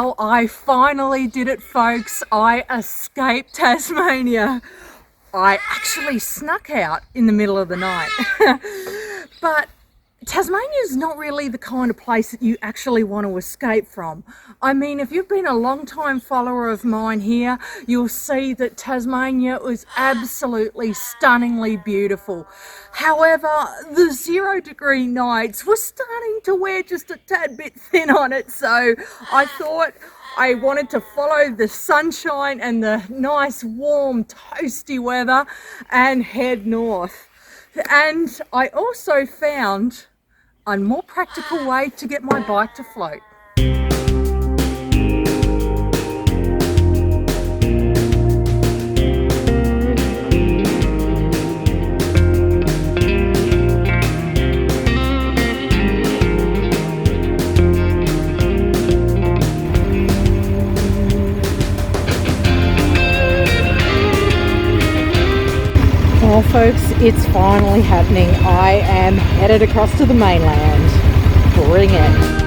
Oh, I finally did it, folks. I escaped Tasmania. I actually snuck out in the middle of the night. But Tasmania is not really the kind of place that you actually want to escape from. I mean, if you've been a long time follower of mine here, you'll see that Tasmania was absolutely stunningly beautiful. However, the 0-degree nights were starting to wear just a tad bit thin on it, so I thought I wanted to follow the sunshine and the nice warm toasty weather and head north. And I also found a more practical way to get my bike to float. Well, folks, it's finally happening. I am headed across to the mainland. Bring it.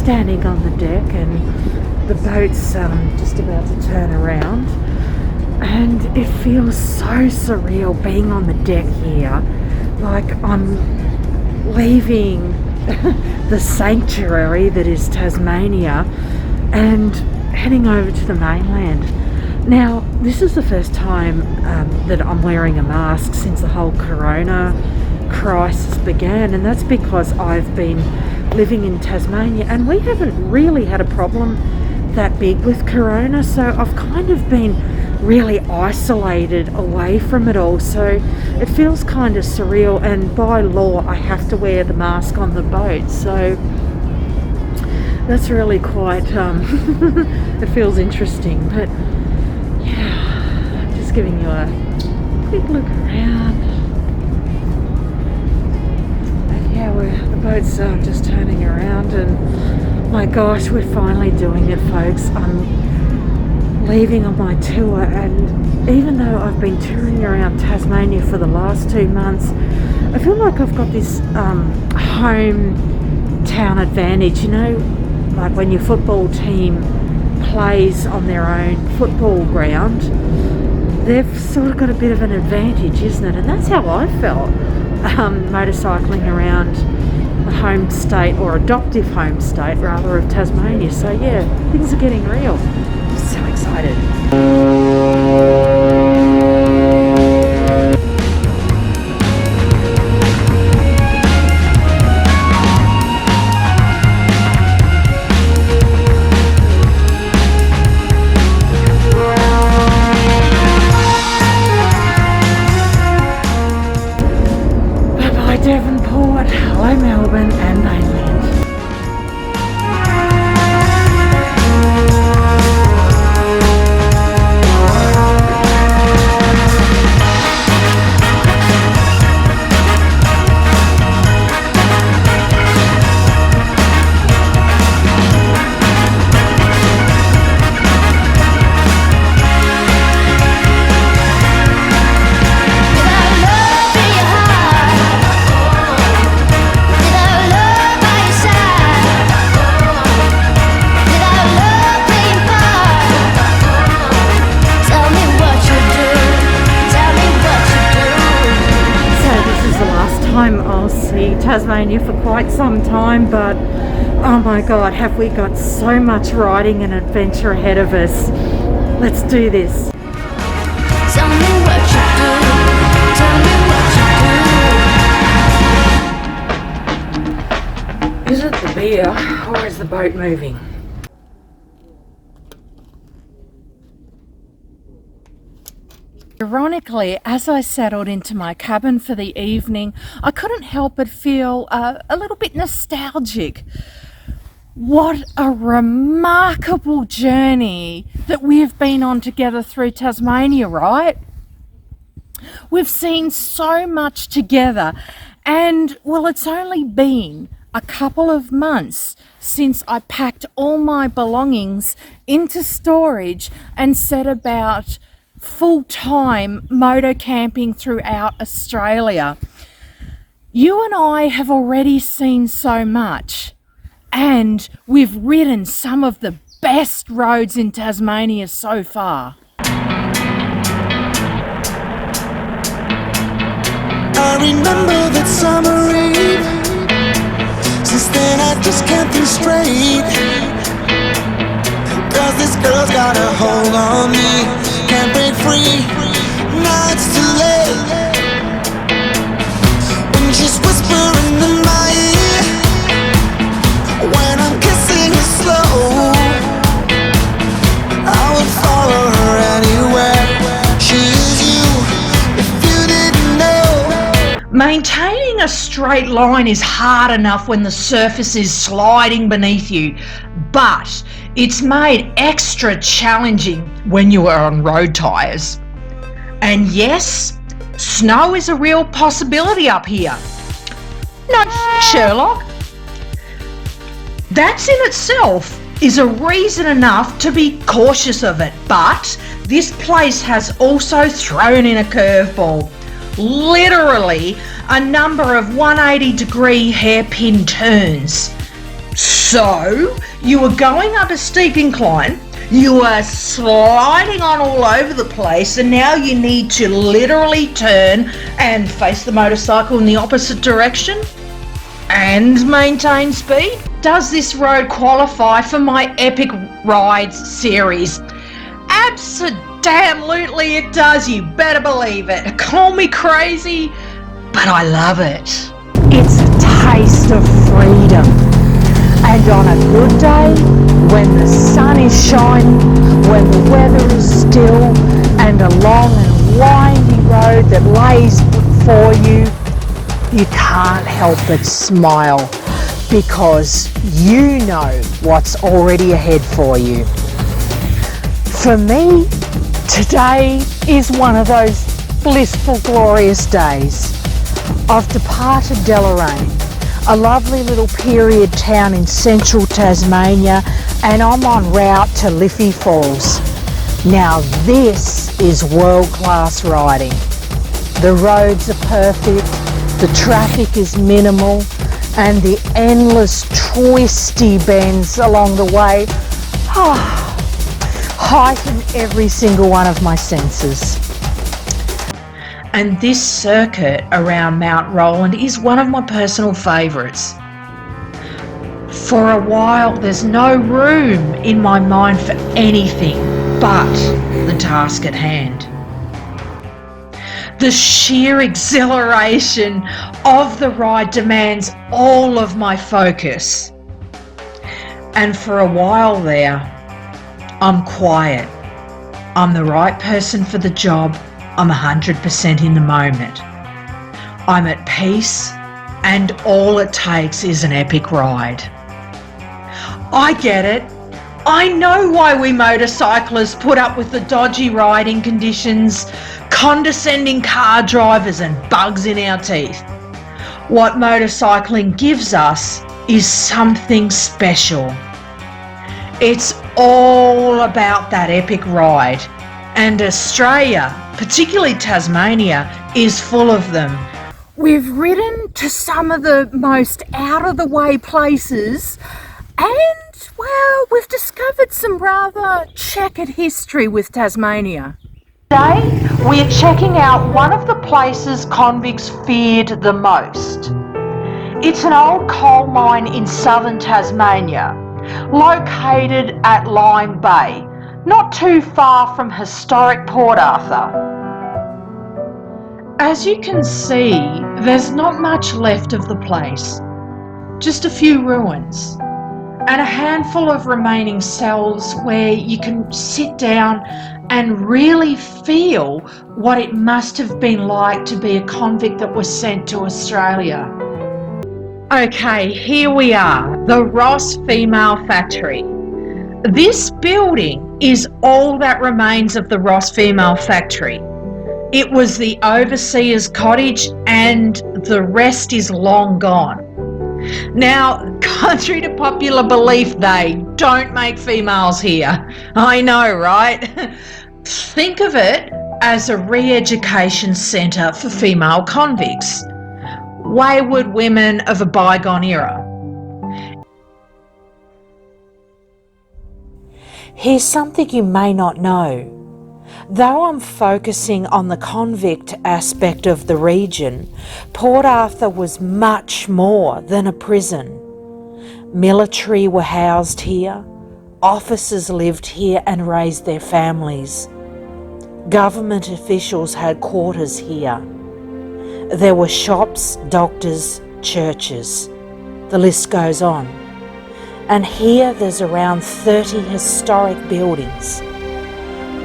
Standing on the deck and the boat's just about to turn around, and it feels so surreal being on the deck here, like I'm leaving the sanctuary that is Tasmania and heading over to the mainland. Now, this is the first time that I'm wearing a mask since the whole corona crisis began, and that's because I've been living in Tasmania and we haven't really had a problem that big with corona, so I've kind of been really isolated away from it all, so it feels kind of surreal, and by law I have to wear the mask on the boat, so that's really quite it feels interesting. But yeah, just giving you a quick look around. The boat's just turning around, and my gosh, we're finally doing it, folks. I'm leaving on my tour, and even though I've been touring around Tasmania for the last 2 months, I feel like I've got this hometown advantage, you know, like when your football team plays on their own football ground, they've sort of got a bit of an advantage, isn't it? And that's how I felt motorcycling around the home state, or adoptive home state rather, of Tasmania. So yeah, things are getting real. I'm so excited. Devonport, hello Melbourne and mainland. Tasmania for quite some time, but oh my God, have we got so much riding and adventure ahead of us. Let's do this. Tell me what you do. Tell me what you do. Is it the beer or is the boat moving? Ironically, as I settled into my cabin for the evening, I couldn't help but feel a little bit nostalgic. What a remarkable journey that we've been on together through Tasmania, right? We've seen so much together, and well, it's only been a couple of months since I packed all my belongings into storage and set about full-time motor camping throughout Australia. You and I have already seen so much, and we've ridden some of the best roads in Tasmania so far. I remember that summer eve. Since then I just can't think straight. Cause this girl's got a hold on me. Can't break free. Now it's too late. When she's whispering in my ear, when I'm kissing her slow, I would follow her anywhere. She is you, if you didn't know. Maintaining a straight line is hard enough when the surface is sliding beneath you, but it's made extra challenging when you are on road tyres. And yes, snow is a real possibility up here. No, Sherlock. That in itself is a reason enough to be cautious of it, but this place has also thrown in a curveball. Literally a number of 180-degree hairpin turns. So you are going up a steep incline, you are sliding on all over the place, and now you need to literally turn and face the motorcycle in the opposite direction and maintain speed. Does this road qualify for my Epic Rides series? Absolutely it does, you better believe it. Call me crazy, but I love it. It's a taste of freedom. And on a good day, when the sun is shining, when the weather is still, and a long and windy road that lays before you, you can't help but smile because you know what's already ahead for you. For me, today is one of those blissful, glorious days. I've departed Deloraine, a lovely little period town in central Tasmania, and I'm en route to Liffey Falls. Now this is world-class riding. The roads are perfect, the traffic is minimal, and the endless twisty bends along the way heighten every single one of my senses. And this circuit around Mount Roland is one of my personal favourites. For a while, there's no room in my mind for anything but the task at hand. The sheer exhilaration of the ride demands all of my focus. And for a while there, I'm quiet. I'm the right person for the job. I'm 100% in the moment. I'm at peace, and all it takes is an epic ride. I get it. I know why we motorcyclists put up with the dodgy riding conditions, condescending car drivers, and bugs in our teeth. What motorcycling gives us is something special. It's all about that epic ride, and Australia, particularly Tasmania, is full of them. We've ridden to some of the most out-of-the-way places, and, well, we've discovered some rather checkered history with Tasmania. Today, we're checking out one of the places convicts feared the most. It's an old coal mine in southern Tasmania, located at Lime Bay, not too far from historic Port Arthur. As you can see, there's not much left of the place, just a few ruins and a handful of remaining cells where you can sit down and really feel what it must have been like to be a convict that was sent to Australia. Okay, here we are, the Ross Female Factory. This building is all that remains of the Ross Female Factory. It was the overseer's cottage and the rest is long gone. Now, contrary to popular belief, they don't make females here. I know, right? Think of it as a re-education centre for female convicts, wayward women of a bygone era. Here's something you may not know. Though I'm focusing on the convict aspect of the region, Port Arthur was much more than a prison. Military were housed here, officers lived here and raised their families. Government officials had quarters here. There were shops, doctors, churches. The list goes on. And here there's around 30 historic buildings,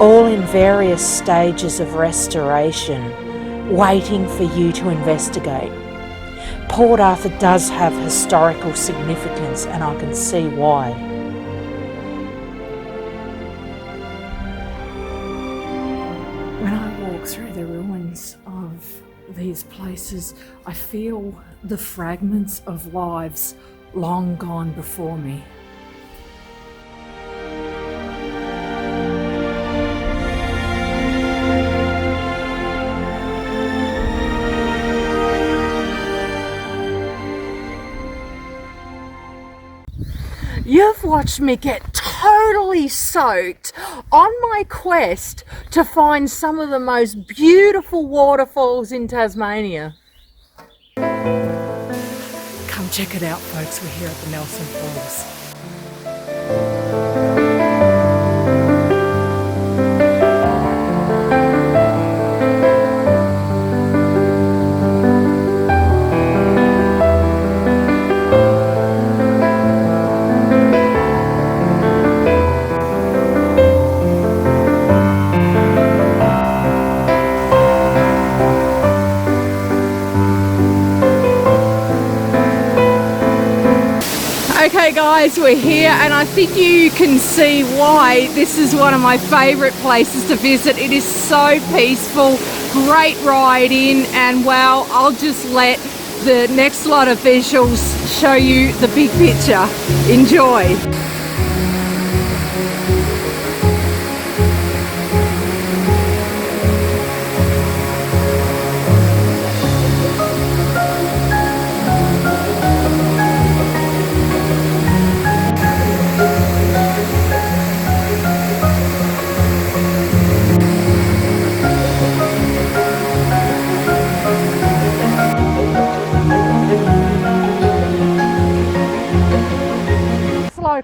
all in various stages of restoration, waiting for you to investigate. Port Arthur does have historical significance, and I can see why. When I walk through the ruins of these places, I feel the fragments of lives long gone before me. You've watched me get totally soaked on my quest to find some of the most beautiful waterfalls in Tasmania. Come check it out, folks. We're here at the Nelson Falls. Okay guys, we're here and I think you can see why this is one of my favourite places to visit. It is so peaceful, great ride in, and well, I'll just let the next lot of visuals show you the big picture. Enjoy.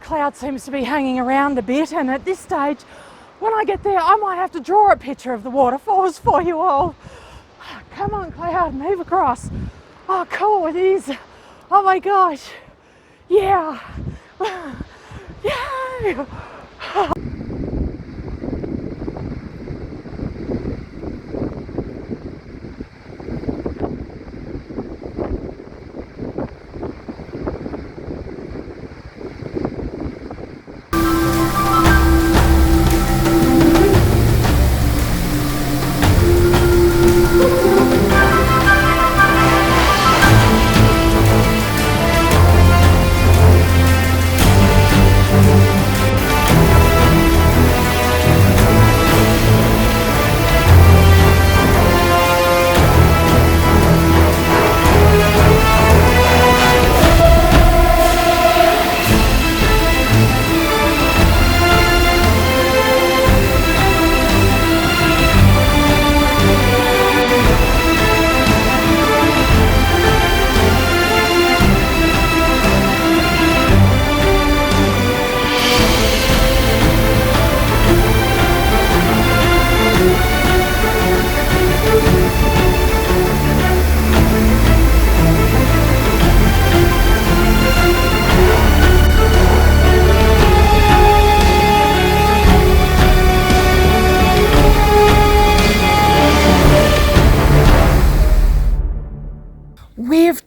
Cloud seems to be hanging around a bit, and at this stage when I get there I might have to draw a picture of the waterfalls for you all. Come on cloud, move across. Oh cool, it is. Oh my gosh, yeah. Yay.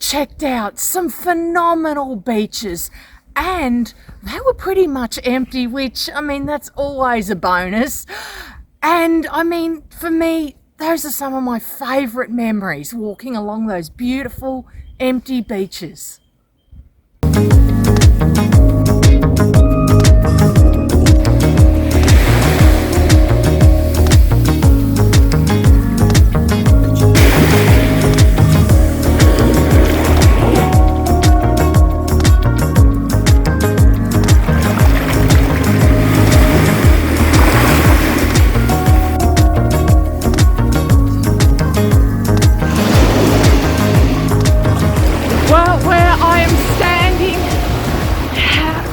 checked out some phenomenal beaches, and they were pretty much empty, which, I mean, that's always a bonus. And I mean, for me, those are some of my favourite memories, walking along those beautiful empty beaches.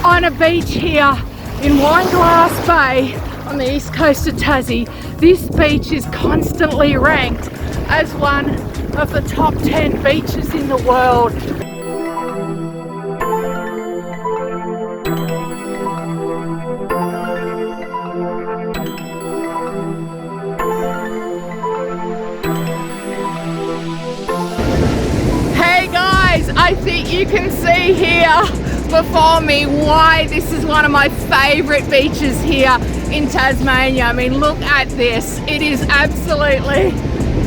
On a beach here in Wineglass Bay on the east coast of Tassie. This beach is constantly ranked as one of the top 10 beaches in the world. Hey guys, I think you can see here before me why this is one of my favourite beaches here in Tasmania. I mean, look at this. It is absolutely,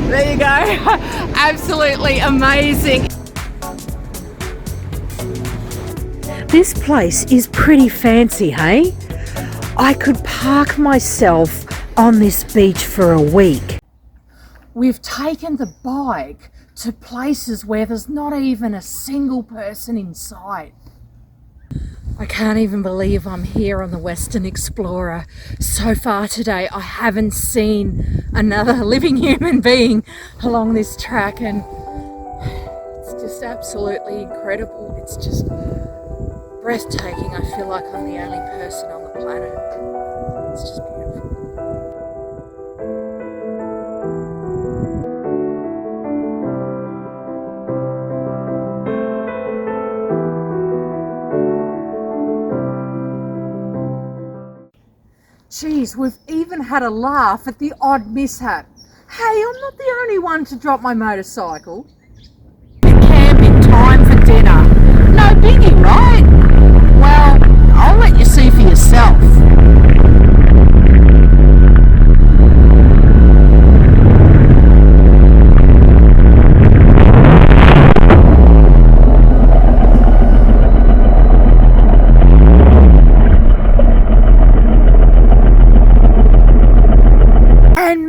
there you go, absolutely amazing. This place is pretty fancy, hey? I could park myself on this beach for a week. We've taken the bike to places where there's not even a single person in sight. I can't even believe I'm here on the Western Explorer. So far today, I haven't seen another living human being along this track, and it's just absolutely incredible. It's just breathtaking. I feel like I'm the only person on the planet. It's just beautiful. Geez, we've even had a laugh at the odd mishap. Hey, I'm not the only one to drop my motorcycle. Camping time for dinner. No biggie, right? Well, I'll let you see for yourself.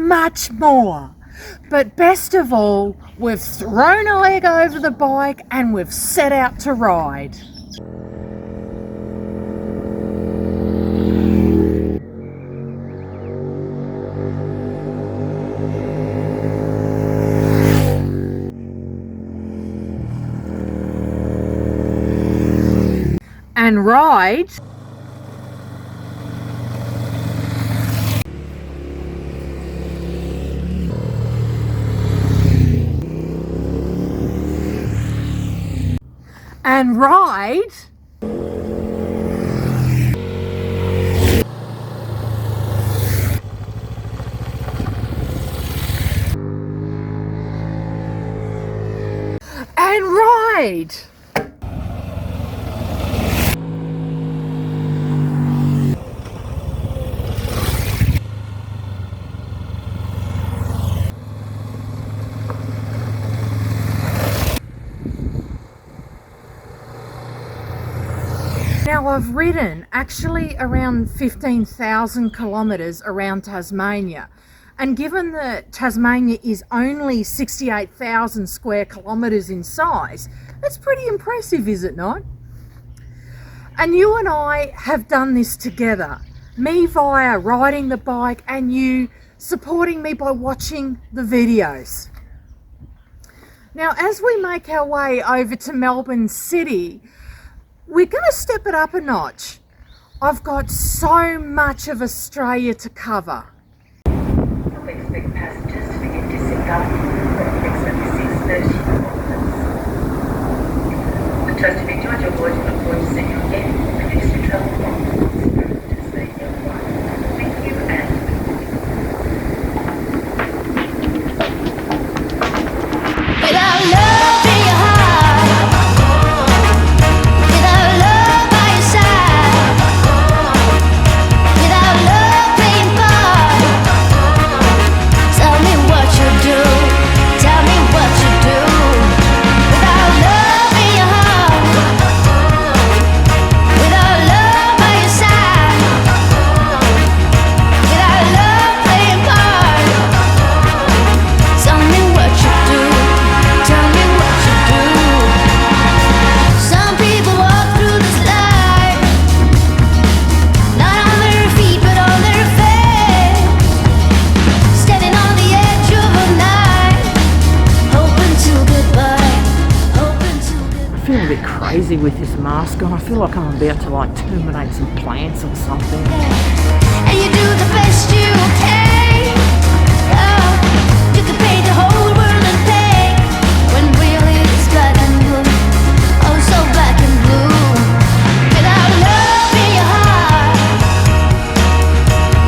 Much more. But best of all, we've thrown a leg over the bike and we've set out to ride. And ride. And ride. And ride. Now I've ridden actually around 15,000 kilometres around Tasmania, and given that Tasmania is only 68,000 square kilometres in size, that's pretty impressive, is it not? And you and I have done this together, me via riding the bike and you supporting me by watching the videos. Now as we make our way over to Melbourne City, we're going to step it up a notch. I've got so much of Australia to cover. We expect passengers to begin disembarking at approximately 6:30 onwards. I trust you've enjoyed your voyage and look forward to seeing you again when next you travel from Spirit of Tasmania. Thank you and Without love in your heart, crazy with this mask on. I feel like I'm about to like terminate some plants or something. And you do the best you can. Oh, you can paint the whole world in pink when really it's black and blue. Oh, so black and blue. Without love in your heart,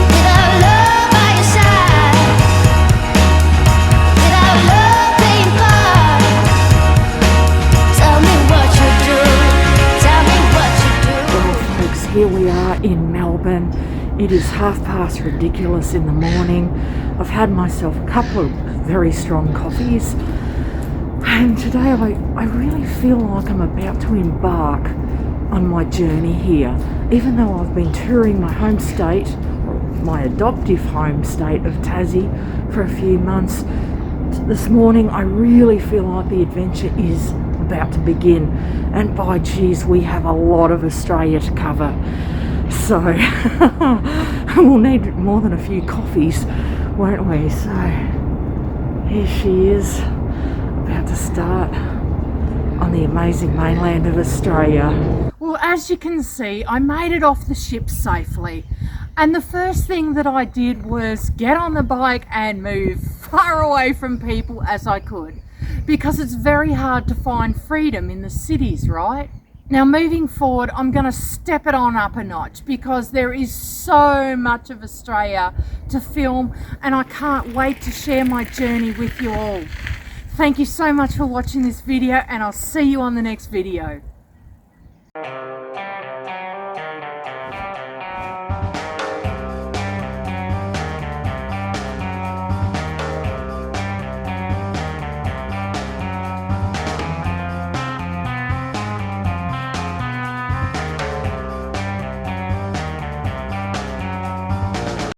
without love by your side, without love playing part. Tell me what you do. Tell me what you do. Well, folks, here we are in Melbourne. It is ridiculous in the morning. I've had myself a couple of very strong coffees, and today I really feel like I'm about to embark on my journey here. Even though I've been touring my home state, or my adoptive home state of Tassie, for a few months, this morning I really feel like the adventure is about to begin. And by geez, we have a lot of Australia to cover. So we'll need more than a few coffees, won't we? So here she is, about to start on the amazing mainland of Australia. Well, as you can see, I made it off the ship safely. And the first thing that I did was get on the bike and move far away from people as I could. Because it's very hard to find freedom in the cities, right? Now moving forward, I'm going to step it on up a notch because there is so much of Australia to film, and I can't wait to share my journey with you all. Thank you so much for watching this video, and I'll see you on the next video.